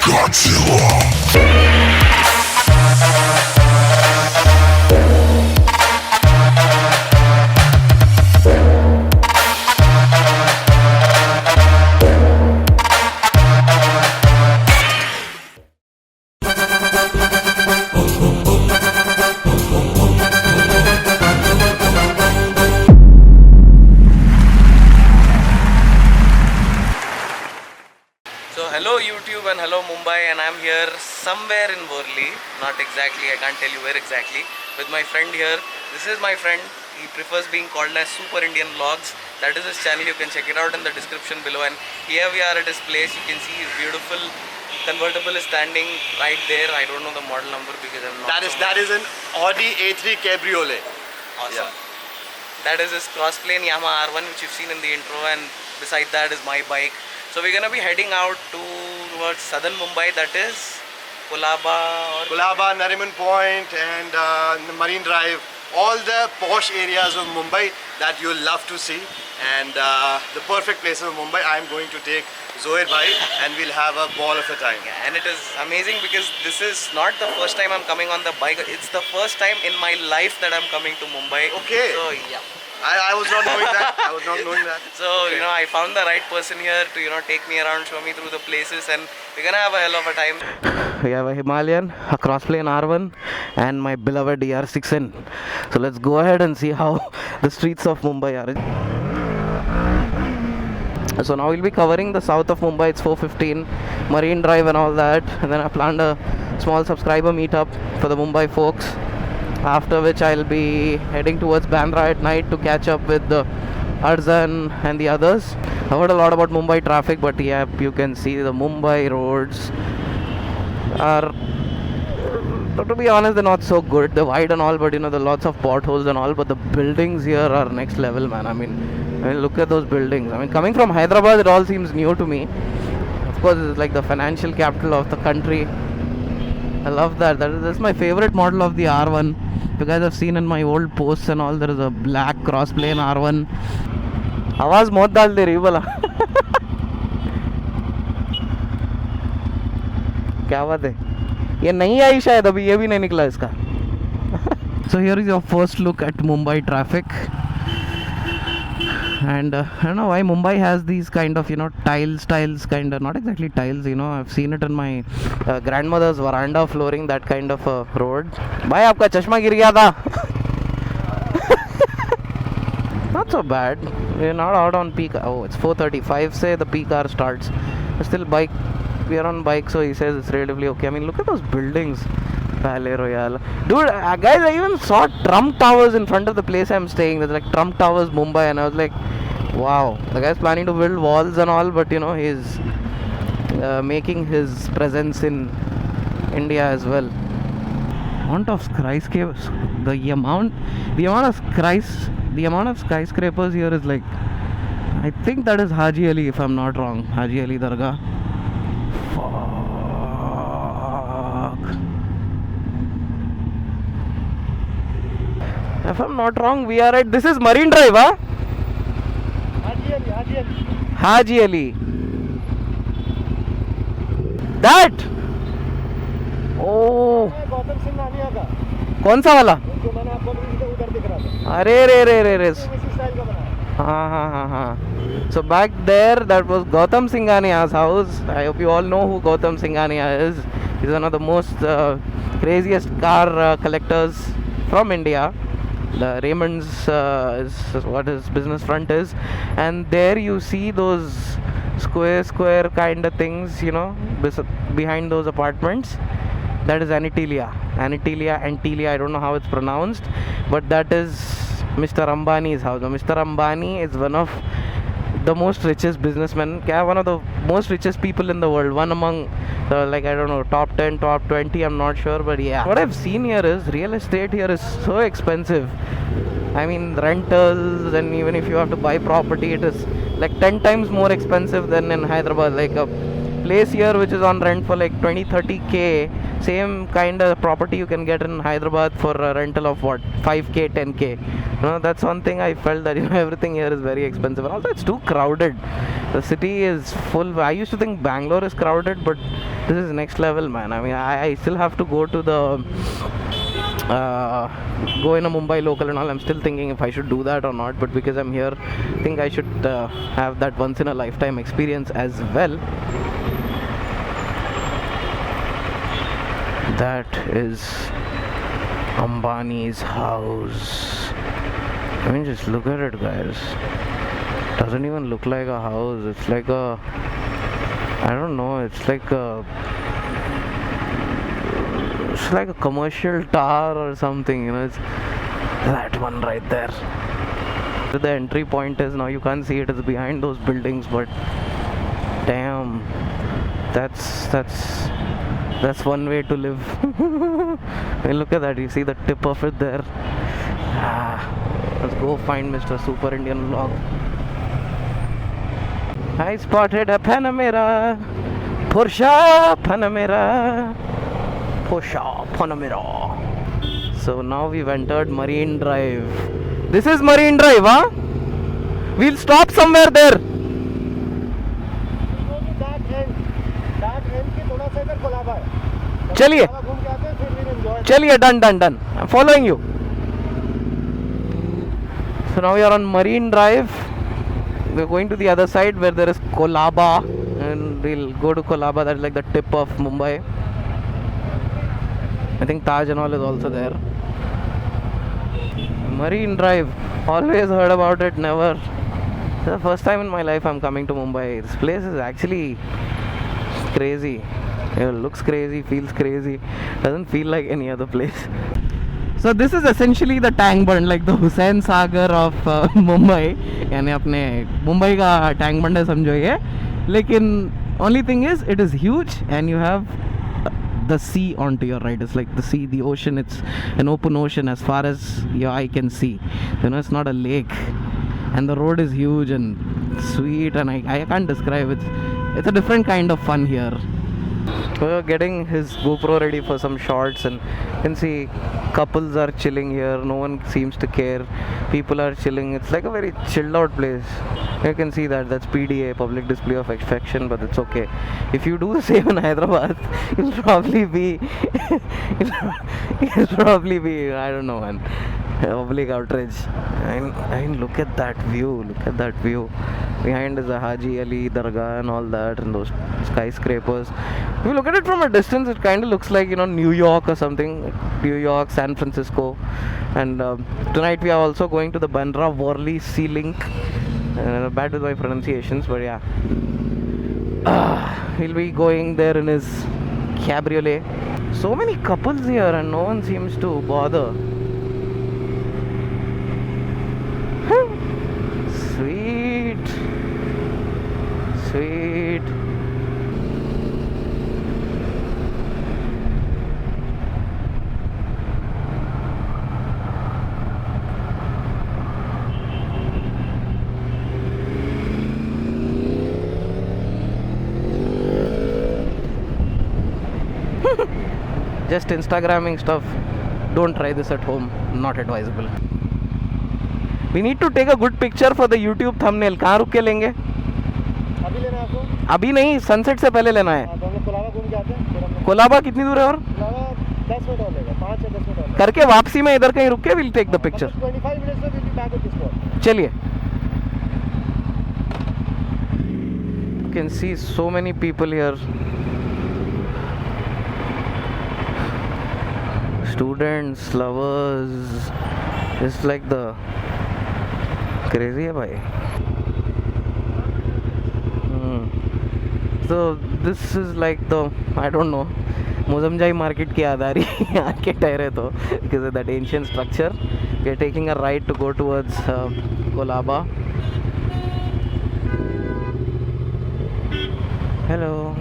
So hello YouTube and hello Mumbai, and I'm here somewhere in Worli, not exactly, I can't tell you where exactly, with my friend here. This is my friend, he prefers being called as Super Indian Vlogs. That is his channel, you can check it out in the description below. And here we are at his place, you can see his beautiful convertible is standing right there. I don't know the model number because I'm not That is an Audi A3 Cabriolet. Awesome. Yeah. That is his crossplane Yamaha R1 which you've seen in the intro, and beside that is my bike. So we're gonna be heading out towards southern Mumbai, that is Colaba, Nariman Point and Marine Drive. All the posh areas of Mumbai that you'll love to see, and the perfect place of Mumbai. I'm going to take Zohair bhai and we'll have a ball of a time. Yeah, and it is amazing because this is not the first time I'm coming on the bike. It's the first time in my life that I'm coming to Mumbai. Okay. So yeah. I was not knowing that. I was not knowing that. So, okay. I found the right person here to, take me around, show me through the places, and we're gonna have a hell of a time. We have a Himalayan, a Crossplane R1, and my beloved DR6N. So let's go ahead and see how the streets of Mumbai are. So now we'll be covering the south of Mumbai. It's 4:15, Marine Drive and all that, and then I planned a small subscriber meetup for the Mumbai folks. After which I'll be heading towards Bandra at night to catch up with the Arzan and the others. I heard a lot about Mumbai traffic, but yeah, you can see the Mumbai roads are, to be honest, they're not so good. They're wide and all, but there are lots of potholes and all, but the buildings here are next level, man. I mean, look at those buildings. I mean, coming from Hyderabad, it all seems new to me. Of course, it's like the financial capital of the country. I love that. That's my favorite model of the R1. If you guys have seen in my old posts and all, there is a black crossplane R1. आवाज बहुत डाल दे रही बोला. क्या बात है, ये नहीं आई शायद अभी, ये भी नहीं निकला इसका. So here is your first look at Mumbai traffic. And I don't know why Mumbai has these kind of tiles kind of, not exactly tiles, I've seen it in my grandmother's veranda flooring, that kind of a road. भाई आपका चश्मा गिर गया था. Not so bad, we're not out on peak. Oh, it's 4:35, say the peak hour starts. Still we are on bike, so he says it's relatively okay. I mean, look at those buildings. Palais Royal. Dude, guys, I even saw Trump Towers in front of the place I'm staying. There's like Trump Towers Mumbai, and I was like, wow, the guy's planning to build walls and all, but he's making his presence in India as well. Amount of skyscrapers, the amount of skyscrapers here is like, I think that is Haji Ali, if I'm not wrong. Haji Ali Dargah. If I'm not wrong, we are at, this is Marine Drive, huh? Haji Ali. That? Oh. कौन सा वाला? अरे रे. हाँ. So back there, that was Gautam Singhania's house. I hope you all know who Gautam Singhania is. He's one of the most craziest car collectors from India. The Raymond's is what his business front is, and there you see those square kind of things, behind those apartments. That is Antilia, I don't know how it's pronounced, but that is Mr. Ambani's house. Now, Mr. Ambani is one of the most richest businessmen, one of the most richest people in the world, one among the, top 10, top 20, I'm not sure, but yeah. What I've seen here is real estate here is so expensive. I mean, rentals, and even if you have to buy property, it is like 10 times more expensive than in Hyderabad. Like a place here which is on rent for like 20-30k same kind of property you can get in Hyderabad for a rental of what, 5k, 10k. That's one thing I felt, that everything here is very expensive, and also it's too crowded. The city is full. I used to think Bangalore is crowded, but this is next level, man. I mean, I still have to go to the go in a Mumbai local and all. I'm still thinking if I should do that or not, but because I'm here, I think I should have that once in a lifetime experience as well. That is Ambani's house. I mean, just look at it, guys. Doesn't even look like a house. It's like a, I don't know, it's like a commercial tower or something, it's that one right there. The entry point is, now you can't see it, it's behind those buildings, but damn, that's one way to live. And look at that, you see the tip of it there. Let's go find Mr. Super Indian Vlog. I spotted a Panamera, Porsche Panamera, Porsche Panamera. So now we've entered Marine Drive. This is Marine Drive, huh? We'll stop somewhere there. चलिए चलिए, done. I'm following you. So now we are on Marine Drive. We're going to the other side where there is Colaba, and we'll go to Colaba. That's like the tip of Mumbai. I think Taj and all is also there. Marine Drive, always heard about it, never. It's the first time in my life I'm coming to Mumbai. This place is actually crazy. It looks crazy, feels crazy, doesn't feel like any other place. So this is essentially the tank bund, like the Hussain Sagar of Mumbai. यानी अपने मुंबई का tank bund है, समझो ये. लेकिन only thing is, it is huge and you have the sea onto your right. It's like the sea, the ocean. It's an open ocean as far as your eye can see. It's not a lake. And the road is huge and sweet, and I can't describe it. It's a different kind of fun here. We're getting his GoPro ready for some shots, and you can see couples are chilling here. No one seems to care. People are chilling. It's like a very chilled out place. You can see that's PDA, public display of affection, but it's okay. If you do the same in Hyderabad, you'll probably be I don't know, man, public outrage. I mean, look at that view. Behind is the Haji Ali Dargah and all that, and those skyscrapers. If you look at it from a distance, it kind of looks like, New York or something. New York, San Francisco. And tonight we are also going to the Bandra Worli Sea Link. Bad with my pronunciations, but yeah. He'll be going there in his cabriolet. So many couples here and no one seems to bother. Sweet. Just Instagramming stuff. Don't try this at home. Not advisable. We need to take a good picture for the YouTube thumbnail. कहाँ रुक के लेंगे? अभी लेना है आपको? अभी नहीं, सनसेट से पहले लेना है. तो हम लोग कोलाबा घूम के आते हैं. कोलाबा कितनी दूर है और? कोलाबा 10 मिनट और लेगा, 5 या 10 मिनट और. करके वापसी में इधर कहीं रुक के we'll take the picture. 25 minutes में we'll be back at this spot. चलिए. You can see so many people here. Students, lovers. It's like the crazy है भाई. So this is like the, I don't know, Mozamjai market की याद आ रही है यहाँ के ठहरे तो, because of that ancient structure. We are taking a right to go towards Colaba. Hello.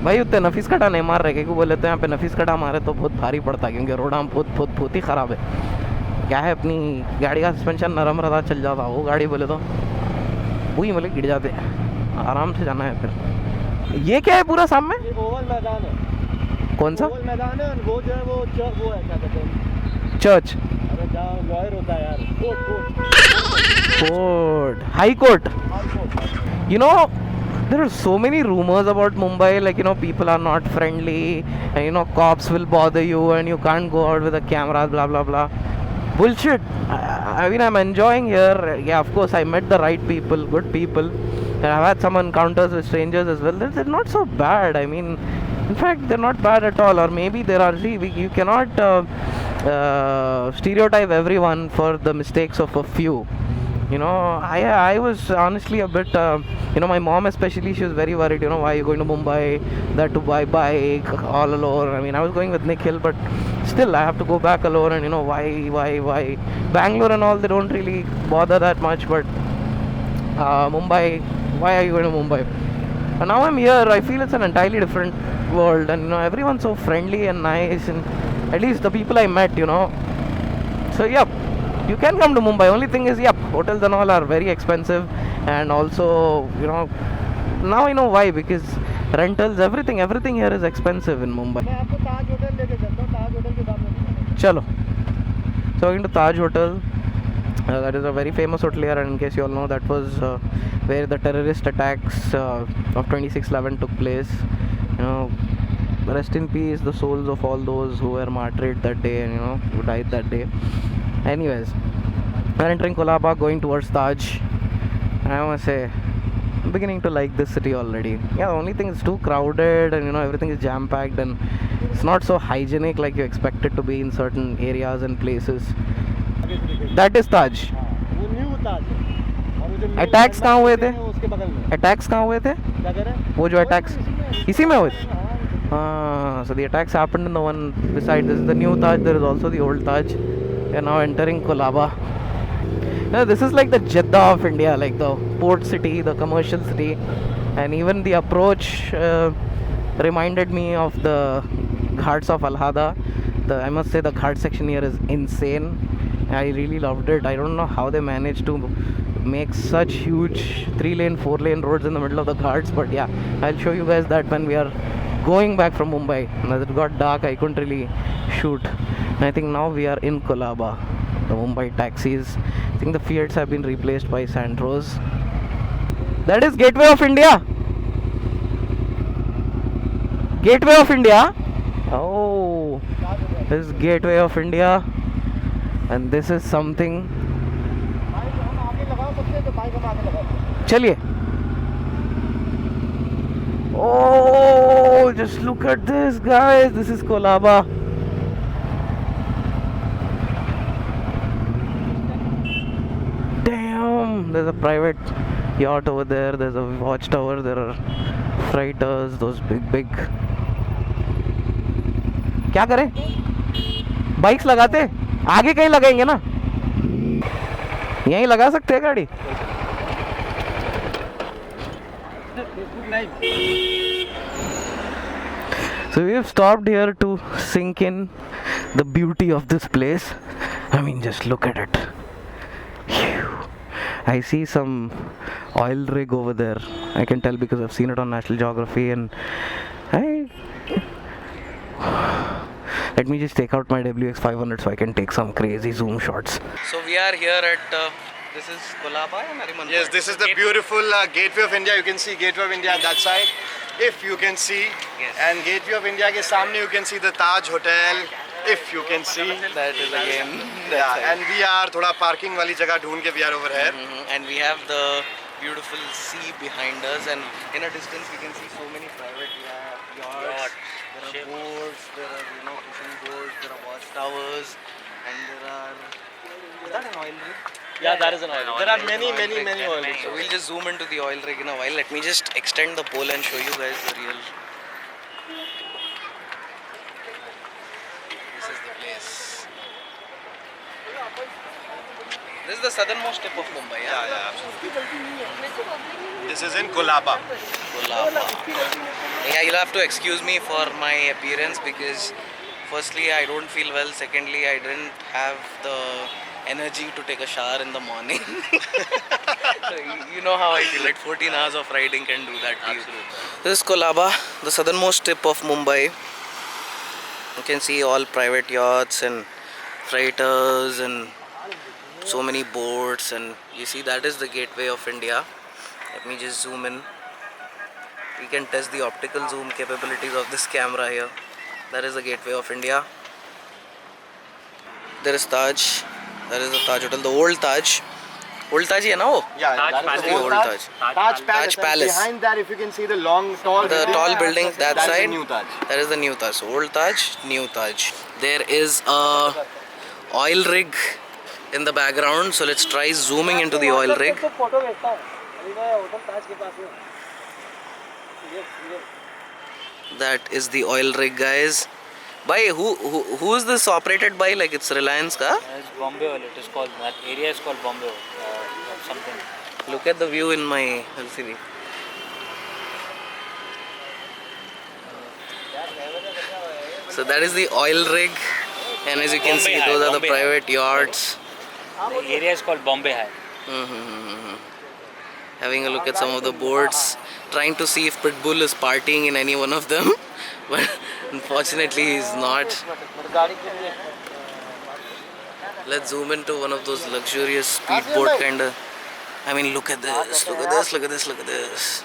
भाई उतने नफीस कटा नहीं मार रहे, क्योंकि बोले तो यहाँ पे नफीस कटा मारे तो बहुत भारी पड़ता, क्योंकि रोड हम बहुत ही ख़राब है. क्या है, अपनी गाड़ी का सस्पेंशन नरम रहा चल जाता, वो गाड़ी बोले तो वही मतलब गिर जाते. आराम से जाना है फिर. ये क्या है पूरा सामने? ये ओवल मैदान है। कौन सा? ओवल मैदान है और वो जो है वो वो है क्या कहते हैं चर्च, अरे जहाँ लॉयर होता है यार, court court, high court. You know, there are so many rumors about Mumbai, like, you know, people are not friendly, and, you know, cops will bother you and you can't go out with a camera, blah blah blah. Bullshit. I mean, I'm enjoying here. Yeah, of course, I met the right people, good people, and I've had some encounters with strangers as well. They're not so bad. I mean, in fact, they're not bad at all. Or maybe there are. See, you cannot stereotype everyone for the mistakes of a few. You know, I was honestly a bit, you know, my mom especially, she was very worried, you know, why are you going to Mumbai, that to buy bike all alone. I mean, I was going with Nikhil, but still I have to go back alone, and, you know, why Bangalore and all, they don't really bother that much, but Mumbai, why are you going to Mumbai? And now I'm here, I feel it's an entirely different world, and, you know, everyone's so friendly and nice, and at least the people I met, you know. So yeah, you can come to Mumbai. Only thing is, yep, hotels and all are very expensive, and also, you know, now I know why, because rentals, everything here is expensive in Mumbai. मैं आपको ताज hotel लेके चलता हूँ, ताज hotel के सामने. Chalo. So going to Taj Hotel. That is a very famous hotel here, and in case you all know, that was where the terrorist attacks of 26/11 took place. You know, rest in peace the souls of all those who were martyred that day, and, you know, who died that day. Anyways, we're entering Colaba, going towards Taj. And I must say, I'm beginning to like this city already. Yeah, the only thing is too crowded, and, you know, everything is jam packed, and it's not so hygienic like you expect it to be in certain areas and places. That is Taj. वो new ताज है. और वो जो new Attacks landmark कहाँ हुए होते थे? हैं, उसके बगल में. Attacks कहाँ हुए थे? क्या कह रहे हैं? वो जो attacks इसी में हुए थे? So the attacks happened in the one beside. This is the new Taj. There is also the old Taj. We are now entering Colaba. Now, this is like the Jeddah of India, like the port city, the commercial city, and even the approach reminded me of the Ghats of Al-Hada. I must say the Ghat section here is insane. I really loved it. I don't know how they managed to make such huge 3-lane, 4-lane roads in the middle of the Ghats, but yeah, I'll show you guys that when we are going back from Mumbai. As it got dark, I couldn't really shoot. And I think now we are in Colaba. The Mumbai taxis, I think the Fiats have been replaced by Santros. That is Gateway of India. Gateway of India. Oh, this is Gateway of India, and this is something. हम आगे लगाओ सबसे, तो bike हम आगे लगाओ. चलिए. Oh, just look at this, guys. This is Colaba. Damn, there's a private yacht over there. There's a watchtower. There are freighters, those big. क्या करें? बाइक्स लगाते? आगे कहीं लगाएंगे ना? यहीं लगा सकते हैं गाड़ी? So we have stopped here to sink in the beauty of this place. I mean, just look at it. Phew. I see some oil rig over there. I can tell because I've seen it on National Geography, and let me just take out my WX500 so I can take some crazy zoom shots. So we are here at this is Colaba and Nariman. Yes, this is the beautiful Gateway of India. You can see Gateway of India that side, if you can see. Yes. And Gateway of India के सामने you can see the Taj Hotel, if you can see. That is again. Yeah, and we are थोड़ा parking वाली जगह ढूंढ के we are over here. And we have the beautiful sea behind us, and in a distance we can see so many private yachts. There are boats, there are, you know, fishing boats, there are watchtowers, and there are. Is that an oil rig? Yeah, that is an oil. There are many oil rigs. So we'll just zoom into the oil rig in a while. Let me just extend the pole and show you guys the real. This is the place. This is the southernmost tip of Mumbai. Yeah, absolutely. This is in Colaba. Colaba. Yeah, you'll have to excuse me for my appearance because firstly I don't feel well, secondly I didn't have the energy to take a shower in the morning. You know how I feel, like 14 hours of riding can do that to you. This is Kolaba, the southernmost tip of Mumbai. You can see all private yachts and freighters and so many boats, and you see that is the gateway of India. Let me just zoom in. We can test the optical zoom capabilities of this camera here. That is the gateway of India. There is Taj. That is the Taj Hotel, the old Taj. Old Taj hai na wo? Yeah, Taj that is Palace. the Old Taj. Taj Palace. Taj And Palace. behind that, if you can see the long, tall The tall building that that's side. the new Taj. That is the new Taj. So old Taj, new Taj. There is a oil rig in the background. So let's try zooming into the oil rig. That is the oil rig, guys. By who is this operated by? Like it's Reliance ka? It's Bombay Oil. It is called, that area is called Bombay Oil. Something. Look at the view in my LCD. So that is the oil rig, and as you can Bombay see, High, those are the Bombay High. private yachts. The area is called Bombay High. Having a look at some of the boards, trying to see if Pitbull is partying in any one of them, but unfortunately he's not. Let's zoom into one of those luxurious speedboat kind of. I mean, look at this, look at this, look at this, look at this.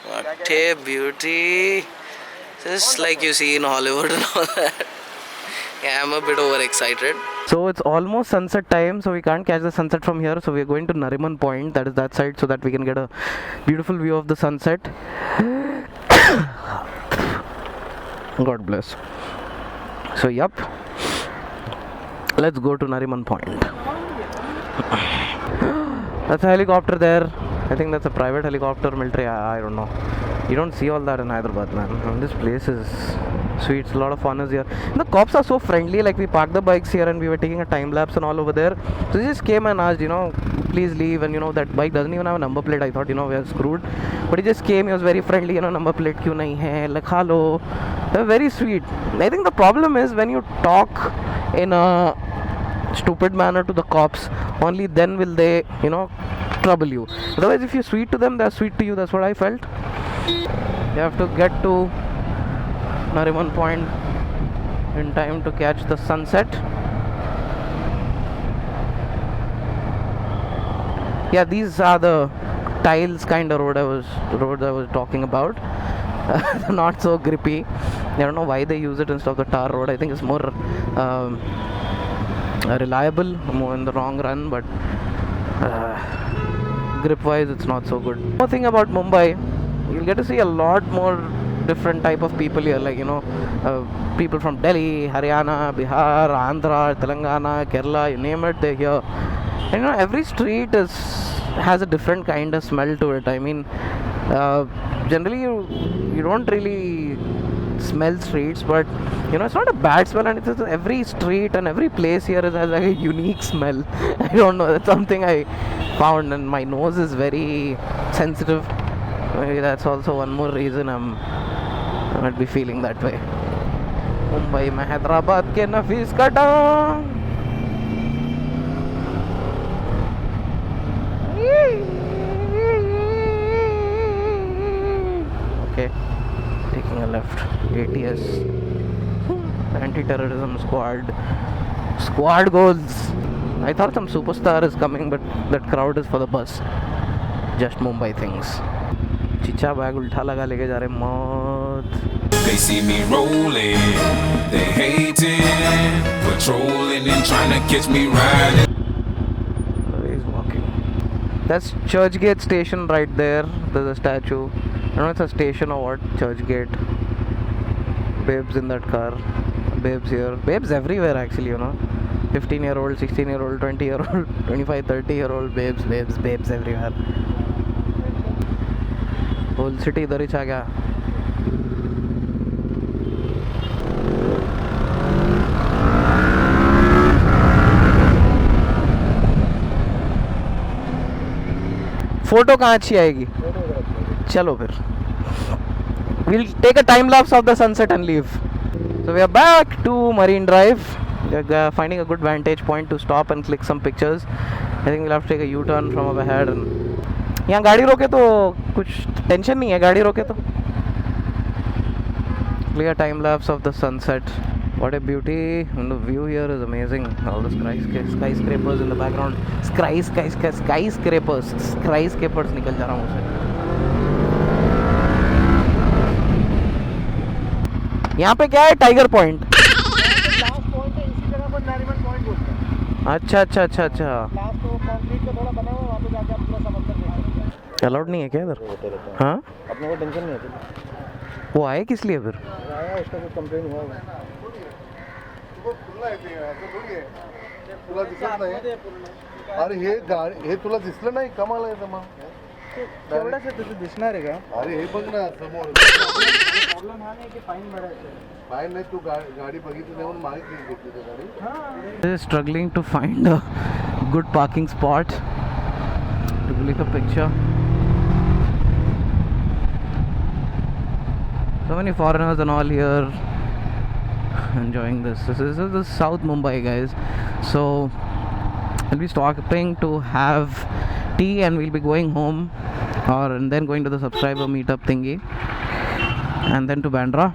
What a beauty. Just like you see in Hollywood and all that. Yeah, I'm a bit overexcited. So it's almost sunset time, so we can't catch the sunset from here. So we're going to Nariman Point, that is that side, so that we can get a beautiful view of the sunset. God bless. So, yup. Let's go to Nariman Point. That's a helicopter there. I think that's a private helicopter, military. I don't know. You don't see all that in Hyderabad, man. And this place is sweet. A lot of fun is here. And the cops are so friendly. Like we parked the bikes here and we were taking a time lapse and all over there. So they just came and asked, please leave. And that bike doesn't even have a number plate. I thought, we are screwed. But he just came. He was very friendly. Number plate kyun nahi hai? Like hello. They're very sweet. I think the problem is when you talk in a stupid manner to the cops, only then will they, trouble you. Otherwise, if you're sweet to them, they're sweet to you. That's what I felt. You have to get to Nariman Point in time to catch the sunset. Yeah, these are the tiles kind of roads I was talking about. Not so grippy. I don't know why they use it instead of the tar road. I think it's more reliable, more in the long run, but grip wise it's not so good. One thing about Mumbai, you'll get to see a lot more different type of people here, like people from Delhi, Haryana, Bihar, Andhra, Telangana, Kerala, you name it, they're here. And every street has a different kind of smell to it. I mean, generally you don't really smell streets, but it's not a bad smell, and it's every street and every place here has like a unique smell. I don't know, that's something I found, and my nose is very sensitive. Maybe that's also one more reason I might be feeling that way. Mumbai mein Hyderabad ke Nafis ka dam. Okay, taking a left. ATS, anti-terrorism squad goals. I thought some superstar is coming, but that crowd is for the bus. Just Mumbai things. Chicha bag ultha laga leke ja rahe maut. They see me rolling, they hating, patrolling and trying to catch me riding. He's walking. That's Churchgate station right there. There's a statue. I don't know if it's a station or what. Churchgate. Babes in that car. Babes here. Babes everywhere actually, 15-year-old, 16-year-old, 20-year-old, 25, 30-year-old babes everywhere. Whole city idhar hi cha gaya. Photo कहाँ अच्छी आएगी? चलो फिर. We'll take a time lapse of the sunset and leave. So we are back to Marine Drive. finding a good vantage point to stop and click some pictures. I think we'll have to take a U-turn from up ahead. And यहाँ गाड़ी रोके तो कुछ tension नहीं है, गाड़ी रोके तो. Clear time lapse of the sunset. What a beauty, and the view here is amazing. All the skyscrapers in the background. Skyscrapers निकल जा रहा हूँ उसे. यहाँ पे क्या है? Tiger point. लास्ट पॉइंट है, इसी जगह पर नारीमन पॉइंट बोलते हैं. अच्छा. लास्ट तो कंक्रीट का थोड़ा बना हुआ है, वहाँ पे जाके आप पूरा समंदर देख सकते हैं. अलाउड नहीं है क्या इधर? हाँ, अपने को टेंशन नहीं है. वो आए किस लिए फिर? आया उसका कुछ कंप्लेंट हुआ होगा. तो खुला आहे ते, असं थोडी आहे. तुला दिसत नाही. अरे हे तुला दिसलं नाही, कमाल आहे जमा. तेवढंच आहे, तुझं दिसणार आहे का? अरे हे बघ ना समोर. प्रॉब्लेम हा नाही की फाईन भरायचं. फाईन नाही, तू गाडी बघितली नाही म्हणून मागे घेतली त्या गाडी. Struggling to find a good parking spot to click a picture. So many foreigners and all here enjoying this. This is South Mumbai, guys. So I'll be stopping to have tea and we'll be going home, and then going to the subscriber meetup thingy, and then to Bandra.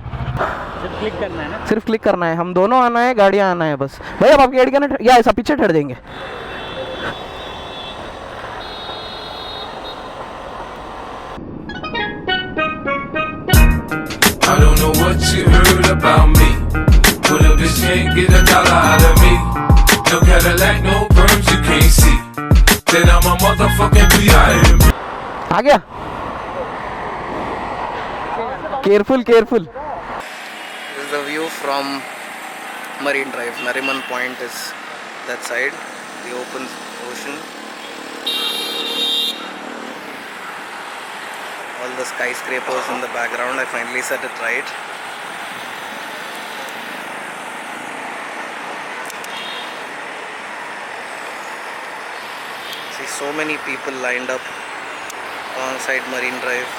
सिर्फ click करना है ना. सिर्फ click करना है, हम दोनों आना है, गाड़ियाँ आना है बस. भाई अब आपकी गाड़ी का ना या ऐसा पीछे ठहर देंगे. I don't know what you heard about me, but a bitch can't get $1 out of me. No Cadillac, no perms, you can't see that I'm a motherfucking B.I.M. आ गया. Careful. This is the view from Marine Drive. Nariman Point is that side, the open ocean. All the skyscrapers in the background. I finally set it right. See so many people lined up alongside Marine Drive.